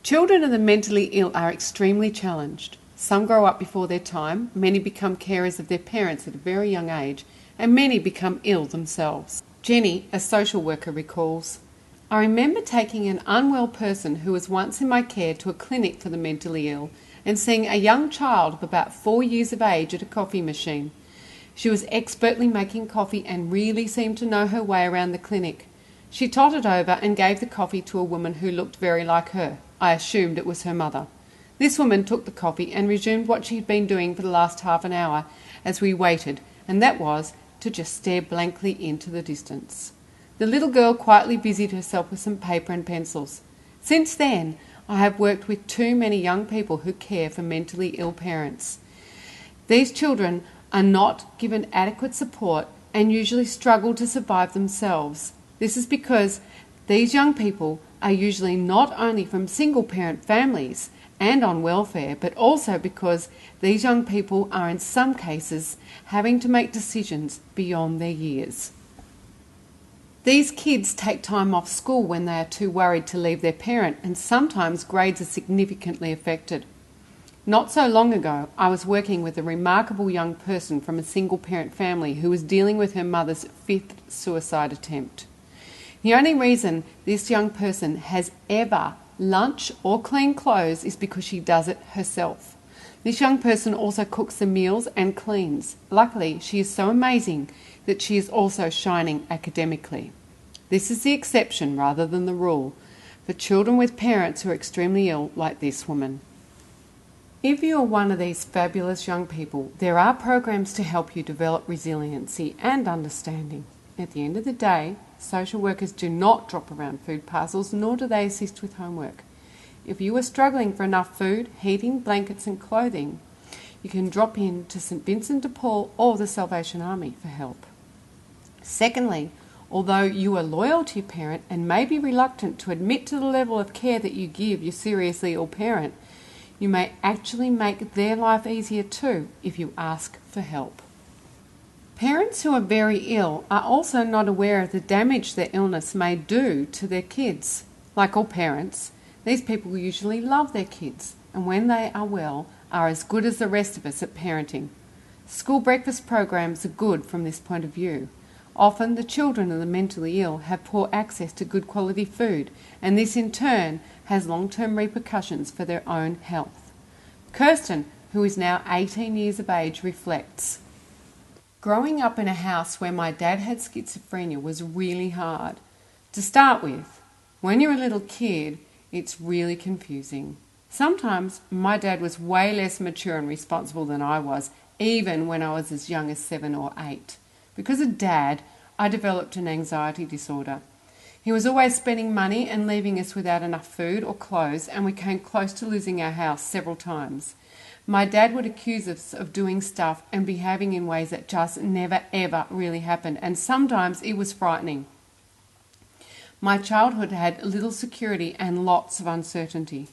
Children of the mentally ill are extremely challenged. Some grow up before their time, many become carers of their parents at a very young age, and many become ill themselves. Jenny, a social worker, recalls, "I remember taking an unwell person who was once in my care to a clinic for the mentally ill and seeing a young child of about 4 years of age at a coffee machine. She was expertly making coffee and really seemed to know her way around the clinic. She tottered over and gave the coffee to a woman who looked very like her. I assumed it was her mother. This woman took the coffee and resumed what she had been doing for the last half an hour as we waited, and that was to just stare blankly into the distance. The little girl quietly busied herself with some paper and pencils. Since then, I have worked with too many young people who care for mentally ill parents. These children are not given adequate support and usually struggle to survive themselves. This is because these young people are usually not only from single-parent families and on welfare, but also because these young people are in some cases having to make decisions beyond their years. These kids take time off school when they are too worried to leave their parent, and sometimes grades are significantly affected. Not so long ago, I was working with a remarkable young person from a single-parent family who was dealing with her mother's 5th suicide attempt. The only reason this young person has ever lunch or clean clothes is because she does it herself. This young person also cooks the meals and cleans. Luckily, she is so amazing that she is also shining academically. This is the exception rather than the rule for children with parents who are extremely ill like this woman. If you are one of these fabulous young people, there are programs to help you develop resiliency and understanding. At the end of the day, social workers do not drop around food parcels, nor do they assist with homework. If you are struggling for enough food, heating, blankets and clothing, you can drop in to St. Vincent de Paul or the Salvation Army for help. Secondly, although you are loyal to your parent and may be reluctant to admit to the level of care that you give your seriously ill parent, you may actually make their life easier too if you ask for help. Parents who are very ill are also not aware of the damage their illness may do to their kids. Like all parents, these people usually love their kids, and when they are well, are as good as the rest of us at parenting. School breakfast programs are good from this point of view. Often the children of the mentally ill have poor access to good quality food, and this in turn has long-term repercussions for their own health. Kirsten, who is now 18 years of age, reflects, "Growing up in a house where my dad had schizophrenia was really hard. To start with, when you're a little kid, it's really confusing. Sometimes my dad was way less mature and responsible than I was, even when I was as young as 7 or 8. Because of Dad, I developed an anxiety disorder. He was always spending money and leaving us without enough food or clothes, and we came close to losing our house several times. My dad would accuse us of doing stuff and behaving in ways that just never ever really happened, and sometimes it was frightening. My childhood had little security and lots of uncertainty.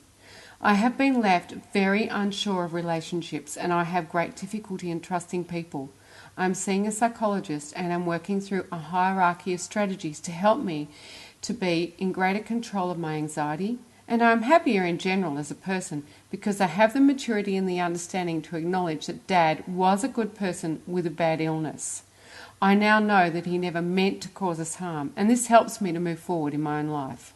I have been left very unsure of relationships, and I have great difficulty in trusting people. I'm seeing a psychologist and I'm working through a hierarchy of strategies to help me to be in greater control of my anxiety, and I'm happier in general as a person because I have the maturity and the understanding to acknowledge that Dad was a good person with a bad illness. I now know that he never meant to cause us harm, and this helps me to move forward in my own life."